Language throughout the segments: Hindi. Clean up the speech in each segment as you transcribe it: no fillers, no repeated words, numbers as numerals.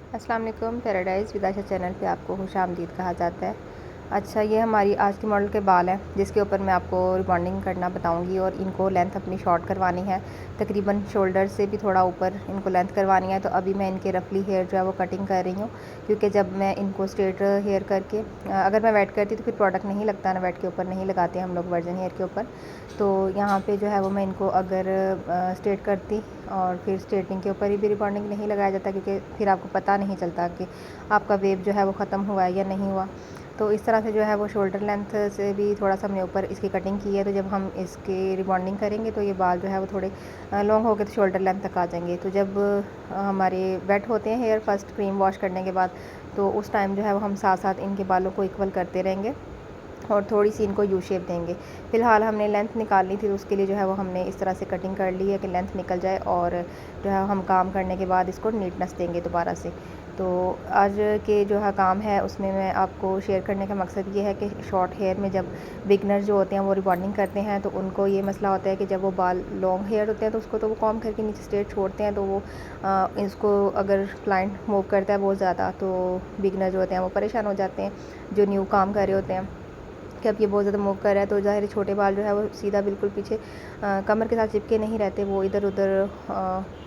अस्सलाम वालेकुम। पैराडाइज़ विद आशा चैनल पे आपको खुशामदीद कहा जाता है। अच्छा, ये हमारी आज की मॉडल के बाल हैं जिसके ऊपर मैं आपको रिबॉन्डिंग करना बताऊंगी और इनको लेंथ अपनी शॉर्ट करवानी है। तकरीबन शोल्डर से भी थोड़ा ऊपर इनको लेंथ करवानी है। तो अभी मैं इनके रफली हेयर जो है वो कटिंग कर रही हूँ, क्योंकि जब मैं इनको स्ट्रेट हेयर करके अगर मैं वेट करती तो फिर प्रोडक्ट नहीं लगता ना, वेट के ऊपर नहीं लगाते हम लोग, वर्जन हेयर के ऊपर। तो यहाँ पे जो है वो मैं इनको अगर स्ट्रेट करती और फिर स्ट्रेटनिंग के ऊपर ही भी रिबॉन्डिंग नहीं लगाया जाता, क्योंकि फिर आपको पता नहीं चलता कि आपका वेव जो है वो ख़त्म हुआ है या नहीं हुआ। तो इस तरह से जो है वो शोल्डर लेंथ से भी थोड़ा सा हमने ऊपर इसकी कटिंग की है। तो जब हम इसकी रिबॉन्डिंग करेंगे तो ये बाल जो है वो थोड़े लॉन्ग होकर तो शोल्डर लेंथ तक आ जाएंगे। तो जब हमारे वेट होते हैं हेयर फर्स्ट क्रीम वॉश करने के बाद, तो उस टाइम जो है वो हम साथ साथ इनके बालों को इक्वल करते रहेंगे और थोड़ी सी इनको यू शेप देंगे। फ़िलहाल हमने लेंथ निकालनी थी, तो उसके लिए जो है वो हमने इस तरह से कटिंग कर ली है कि लेंथ निकल जाए और जो है हम काम करने के बाद इसको नीटनेस देंगे दोबारा से। तो आज के जो है काम है उसमें मैं आपको शेयर करने का मकसद ये है कि शॉर्ट हेयर में जब बिगनर जो होते हैं वो रिबॉन्डिंग करते हैं तो उनको ये मसला होता है कि जब वो बाल लॉन्ग हेयर होते हैं तो उसको तो वो कॉम करके नीचे स्ट्रेट छोड़ते हैं, तो वो इसको अगर क्लाइंट मूव करता है बहुत ज़्यादा तो बिगनर जो होते हैं वो परेशान हो जाते हैं, जो न्यू काम कर रहे होते हैं कि अब ये बहुत ज़्यादा मूव कर रहा है। तो ज़ाहिर छोटे बाल जो है वो सीधा बिल्कुल पीछे कमर के साथ चिपके नहीं रहते, वो इधर उधर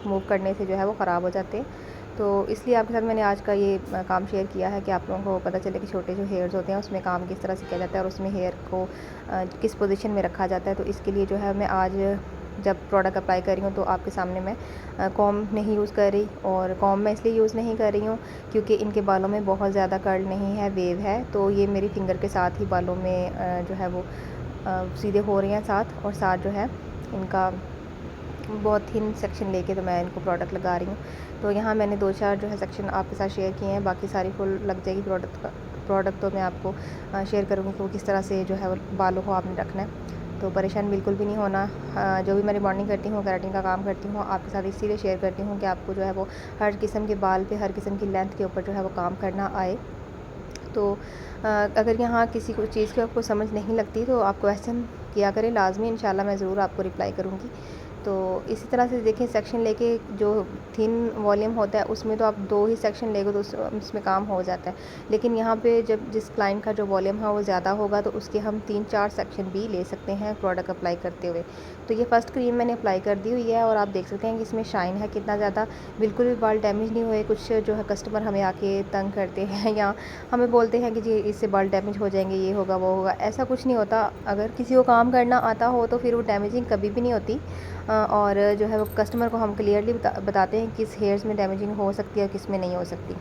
मूव करने से जो है वो ख़राब हो जाते हैं। तो इसलिए आपके साथ मैंने आज का ये काम शेयर किया है कि आप लोगों को पता चले कि छोटे जो हेयर्स होते हैं उसमें काम किस तरह से किया जाता है और उसमें हेयर को किस पोजीशन में रखा जाता है। तो इसके लिए जो है मैं आज जब प्रोडक्ट अप्लाई कर रही हूँ तो आपके सामने मैं कॉम नहीं यूज़ कर रही, और कॉम मैं इसलिए यूज़ नहीं कर रही हूँ क्योंकि इनके बालों में बहुत ज़्यादा कर्ल नहीं है, वेव है। तो ये मेरी फिंगर के साथ ही बालों में जो है वो सीधे हो रहे हैं साथ, और साथ जो है इनका बहुत थिन सेक्शन लेके तो मैं इनको प्रोडक्ट लगा रही हूँ। तो यहाँ मैंने 2-4 जो है सेक्शन आपके साथ शेयर किए हैं, बाकी सारी फुल लग जाएगी प्रोडक्ट तो मैं आपको शेयर करूँगी कि वो किस तरह से जो है वो बालों को आपने रखना है। तो परेशान बिल्कुल भी नहीं होना। जो भी मैं रिबॉन्डिंग करती हूँ, केराटिन का काम करती हूँ, आपके साथ इसीलिए शेयर करती हूँ कि आपको जो है वो हर किस्म के बाल पे हर किस्म की लेंथ के ऊपर जो है वो काम करना आए। तो अगर यहाँ किसी को चीज़ की आपको समझ नहीं लगती तो आप क्वेश्चन किया करें लाजमी, इंशाल्लाह मैं ज़रूर आपको रिप्लाई करूँगी। तो इसी तरह से देखिए, सेक्शन लेके जो थिन वॉल्यूम होता है उसमें तो आप 2 ही सेक्शन लेंगे तो उसमें काम हो जाता है। लेकिन यहाँ पे जब जिस क्लाइंट का जो वॉल्यूम है वो ज़्यादा होगा तो उसके हम 3-4 सेक्शन भी ले सकते हैं प्रोडक्ट अप्लाई करते हुए। तो ये फ़र्स्ट क्रीम मैंने अप्लाई कर दी हुई है और आप देख सकते हैं कि इसमें शाइन है कितना ज़्यादा, बिल्कुल भी बाल डैमेज नहीं हुए। कुछ जो है कस्टमर हमें आके तंग करते हैं या हमें बोलते हैं कि जी इससे बाल डैमेज हो जाएंगे, ये होगा वो होगा, ऐसा कुछ नहीं होता। अगर किसी को काम करना आता हो तो फिर वो डैमेजिंग कभी भी नहीं होती। और जो है वो कस्टमर को हम क्लियरली बताते हैं किस हेयर्स में डैमेजिंग हो सकती है और किस में नहीं हो सकती।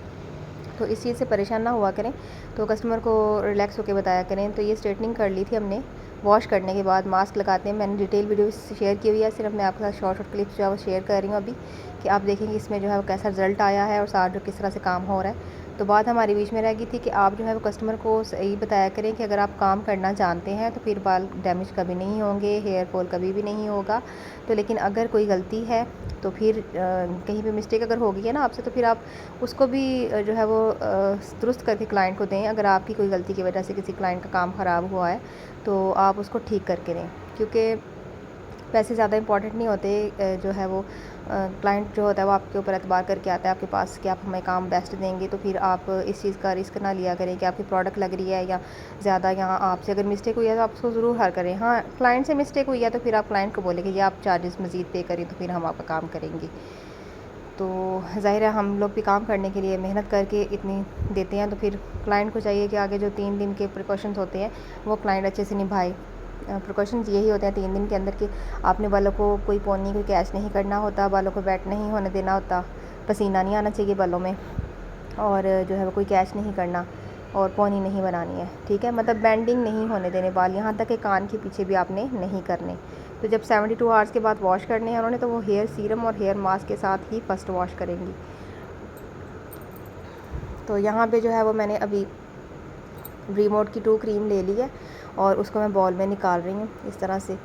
तो इस चीज़ से परेशान ना हुआ करें, तो कस्टमर को रिलैक्स होकर बताया करें। तो ये स्ट्रेटनिंग कर ली थी हमने, वॉश करने के बाद मास्क लगाते हैं। मैंने डिटेल वीडियो शेयर की हुई है, सिर्फ मैं आपके साथ शॉर्ट शॉर्ट क्लिप्स जो है वो शेयर कर रही हूँ अभी, कि आप देखेंगे इसमें जो है वो कैसा रिज़ल्ट आया है और साथ जो किस तरह से काम हो रहा है। तो बात हमारी बीच में रह गई थी कि आप जो है वो कस्टमर को यही बताया करें कि अगर आप काम करना जानते हैं तो फिर बाल डैमेज कभी नहीं होंगे, हेयर फॉल कभी भी नहीं होगा। तो लेकिन अगर कोई गलती है तो फिर कहीं पे मिस्टेक अगर हो गई है ना आपसे, तो फिर आप उसको भी जो है वो दुरुस्त करके क्लाइंट को दें। अगर आपकी कोई गलती की वजह से किसी क्लाइंट का काम ख़राब हुआ है तो आप उसको ठीक करके दें, क्योंकि पैसे ज़्यादा इंपॉर्टेंट नहीं होते। जो है वो क्लाइंट जो होता है वो आपके ऊपर एतबार करके आता है आपके पास कि आप हमें काम बेस्ट देंगे। तो फिर आप इस चीज़ का रिस्क ना लिया करें कि आपकी प्रोडक्ट लग रही है या ज़्यादा यहाँ आपसे अगर मिस्टेक हुई है तो आप उसको ज़रूर हल करें। हाँ, क्लाइंट से मिस्टेक हुई है तो फिर आप क्लाइंट को बोलेंगे कि आप चार्जेस मज़ीद पे करें तो फिर हम आपका काम करेंगे। तो ज़ाहिर है हम लोग भी काम करने के लिए मेहनत करके इतनी देते हैं, तो फिर क्लाइंट को चाहिए कि आगे जो 3 दिन के प्रिकॉशंस होते हैं वो क्लाइंट अच्छे से निभाए। प्रिकॉशंस यही होते हैं 3 दिन के अंदर कि आपने बालों को कोई पोनी कोई कैच नहीं करना होता, बालों को वेट नहीं होने देना होता, पसीना नहीं आना चाहिए बालों में, और जो है वो कोई कैच नहीं करना और पोनी नहीं बनानी है। ठीक है, मतलब बेंडिंग नहीं होने देने बाल, यहाँ तक कि कान के पीछे भी आपने नहीं करने। तो जब 72 आवर्स के बाद वॉश करने हैं उन्होंने, तो वो हेयर सीरम और हेयर मास्क के साथ ही फर्स्ट वॉश करेंगी। तो यहाँ पे जो है वो मैंने अभी रिमोट की 2 क्रीम ले ली है और उसको मैं बॉल में निकाल रही हूँ इस तरह से।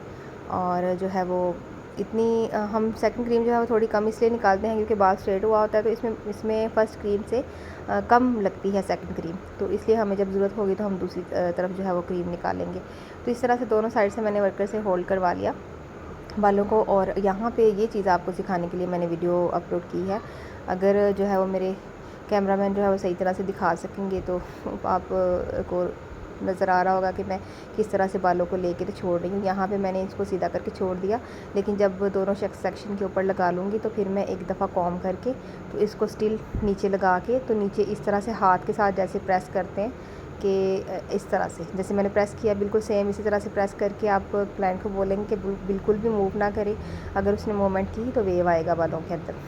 और जो है वो इतनी हम सेकंड क्रीम जो है वो थोड़ी कम इसलिए निकालते हैं क्योंकि बाल स्ट्रेट हुआ होता है, तो इसमें फ़र्स्ट क्रीम से कम लगती है सेकंड क्रीम, तो इसलिए हमें जब ज़रूरत होगी तो हम दूसरी तरफ जो है वो क्रीम निकालेंगे। तो इस तरह से दोनों साइड से मैंने वर्कर से होल्ड करवा लिया बालों को। और यहाँ पे ये चीज़ आपको सिखाने के लिए मैंने वीडियो अपलोड की है। अगर जो है वो मेरे कैमरामैन जो है वो सही तरह से दिखा सकेंगे। तो आप को नज़र आ रहा होगा कि मैं किस तरह से बालों को लेके तो छोड़ रही हूँ। यहाँ पे मैंने इसको सीधा करके छोड़ दिया, लेकिन जब दोनों सेक्शन के ऊपर लगा लूँगी तो फिर मैं एक दफ़ा कॉम करके तो इसको स्टिल नीचे लगा के तो नीचे इस तरह से हाथ के साथ जैसे प्रेस करते हैं कि इस तरह से जैसे मैंने प्रेस किया, बिल्कुल सेम इसी तरह से प्रेस करके आप क्लाइंट को बोलेंगे कि बिल्कुल भी मूव ना करे। अगर उसने मूवमेंट की तो वेव आएगा बालों के अंदर।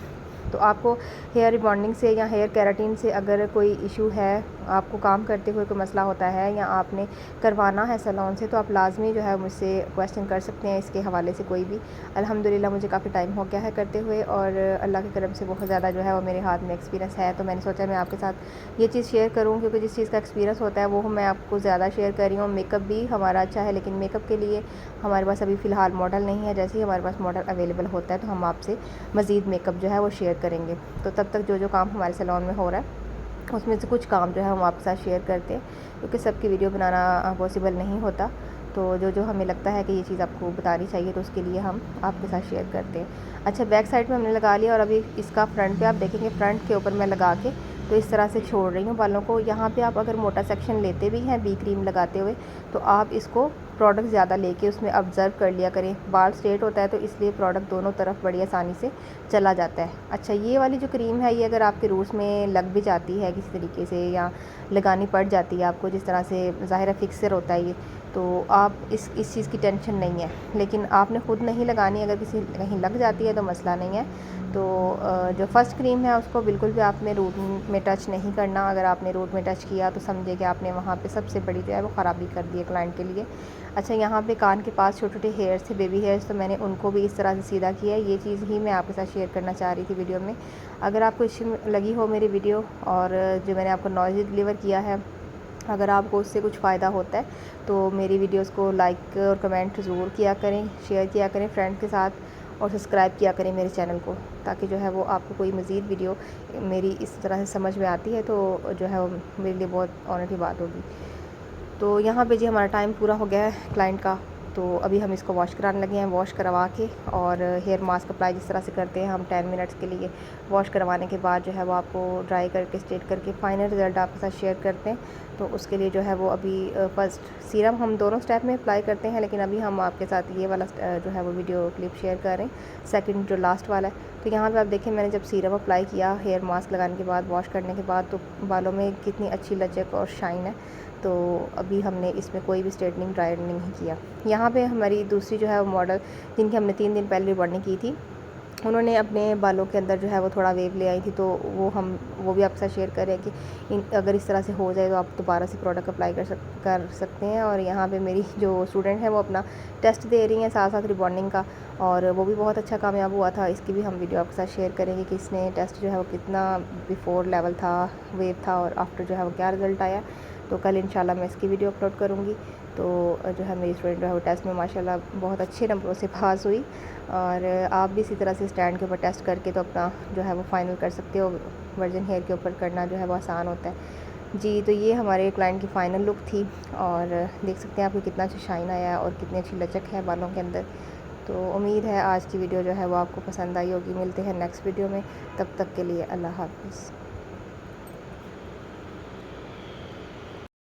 तो आपको हेयर रिबॉन्डिंग से या हेयर केराटिन से अगर कोई इशू है, आपको काम करते हुए कोई मसला होता है या आपने करवाना है सैलून से, तो आप लाजमी जो है मुझसे क्वेश्चन कर सकते हैं इसके हवाले से कोई भी। अल्हम्दुलिल्लाह मुझे काफ़ी टाइम हो गया है करते हुए और अल्लाह के करम से बहुत ज़्यादा जो है वो मेरे हाथ में एक्सपीरियंस है। तो मैंने सोचा मैं आपके साथ ये चीज़ शेयर करूँ, क्योंकि जिस चीज़ का एक्सपीरियंस होता है वो मैं आपको ज़्यादा शेयर कर रही हूँ। मेकअप भी हमारा अच्छा है, लेकिन मेकअप के लिए हमारे पास अभी फ़िलहाल मॉडल नहीं है। जैसे ही हमारे पास मॉडल अवेलेबल होता है तो हम आपसे मज़ीद मेकअप जो है वो शेयर करेंगे। तो तब तक जो काम हमारे सैलून में हो रहा है उसमें से कुछ काम जो है हम आपके साथ शेयर करते हैं, क्योंकि सबकी वीडियो बनाना पॉसिबल नहीं होता। तो जो हमें लगता है कि ये चीज़ आपको बतानी चाहिए तो उसके लिए हम आपके साथ शेयर करते हैं। अच्छा, बैक साइड में हमने लगा लिया और अभी इसका फ्रंट पे आप देखेंगे, फ्रंट के ऊपर मैं लगा के तो इस तरह से छोड़ रही हूँ बालों को। यहाँ पे आप अगर मोटा सेक्शन लेते भी हैं बी क्रीम लगाते हुए, तो आप इसको प्रोडक्ट ज़्यादा लेके उसमें ऑब्ज़र्व कर लिया करें। बाल स्ट्रेट होता है तो इसलिए प्रोडक्ट दोनों तरफ बड़ी आसानी से चला जाता है। अच्छा, ये वाली जो क्रीम है ये अगर आपके रूट्स में लग भी जाती है किसी तरीके से या लगानी पड़ जाती है आपको, जिस तरह से ज़ाहिर है फिक्सर होता है ये, तो आप इस चीज़ की टेंशन नहीं है। लेकिन आपने ख़ुद नहीं लगानी, अगर किसी कहीं लग जाती है तो मसला नहीं है। तो जो फ़र्स्ट क्रीम है उसको बिल्कुल भी आपने रूट में टच नहीं करना। अगर आपने रूट में टच किया तो समझिए कि आपने वहाँ पे सबसे बड़ी जो है वो ख़राबी कर दी है क्लाइंट के लिए। अच्छा, यहाँ पे कान के पास छोटे छोटे हेयर्स थे, बेबी हेयर्स, तो मैंने उनको भी इस तरह से सीधा किया है। ये चीज़ ही मैं आपके साथ शेयर करना चाह रही थी वीडियो में। अगर आपको अच्छी लगी हो मेरी वीडियो और जो मैंने आपको नॉलेज डिलीवर किया है, अगर आपको उससे कुछ फ़ायदा होता है तो मेरी वीडियोस को लाइक और कमेंट ज़रूर किया करें, शेयर किया करें फ्रेंड के साथ और सब्सक्राइब किया करें मेरे चैनल को, ताकि जो है वो आपको कोई मज़ीद वीडियो मेरी इस तरह से समझ में आती है तो जो है वो मेरे लिए बहुत ऑनर की बात होगी। तो यहाँ पे जी हमारा टाइम पूरा हो गया है क्लाइंट का, तो अभी हम इसको वॉश कराने लगे हैं। वॉश करवा के और हेयर मास्क अप्लाई जिस तरह से करते हैं हम 10 मिनट्स के लिए, वॉश करवाने के बाद जो है वो आपको ड्राई करके स्ट्रेट करके फ़ाइनल रिज़ल्ट आपके साथ शेयर करते हैं। तो उसके लिए जो है वो अभी फ़र्स्ट सीरम हम दोनों स्टेप में अप्लाई करते हैं, लेकिन अभी हम आपके साथ ये वाला जो है वो वीडियो क्लिप शेयर कर रहे हैं, सेकंड जो लास्ट वाला है। तो यहाँ पे आप देखें, मैंने जब सीरम अप्लाई किया हेयर मास्क लगाने के बाद, वॉश करने के बाद, तो बालों में कितनी अच्छी लचक और शाइन है। तो अभी हमने इसमें कोई भी स्ट्रेटनिंग ड्राइनिंग नहीं किया। यहाँ पे हमारी दूसरी जो है वो मॉडल जिनकी हमने 3 दिन पहले रिबॉन्डिंग की थी, उन्होंने अपने बालों के अंदर जो है वो थोड़ा वेव ले आई थी, तो वो भी आपके साथ शेयर करें कि अगर इस तरह से हो जाए तो आप दोबारा से प्रोडक्ट अप्लाई कर सकते हैं। और यहाँ पे मेरी जो स्टूडेंट है वो अपना टेस्ट दे रही हैं साथ साथ रिबॉन्डिंग का, और वो भी बहुत अच्छा कामयाब हुआ था। इसकी भी हम वीडियो आपके साथ शेयर करेंगे कि इसने टेस्ट जो है वो कितना बिफ़ोर लेवल था, वेव था, और आफ्टर जो है वो क्या रिज़ल्ट आया। तो कल इंशाल्लाह मैं इसकी वीडियो अपलोड करूँगी। तो जो है मेरी स्टूडेंट जो है वो टेस्ट में माशाल्लाह बहुत अच्छे नंबरों से पास हुई, और आप भी इसी तरह से स्टैंड के ऊपर टेस्ट करके तो अपना जो है वो फ़ाइनल कर सकते हो। वर्जिन हेयर के ऊपर करना जो है वो आसान होता है जी। तो ये हमारे क्लाइंट की फ़ाइनल लुक थी, और देख सकते हैं आपको कितना अच्छा शाइन आया है और कितनी अच्छी लचक है बालों के अंदर। तो उम्मीद है आज की वीडियो जो है वो आपको पसंद आई होगी। मिलते हैं नेक्स्ट वीडियो में, तब तक के लिए अल्लाह हाफ़िज़।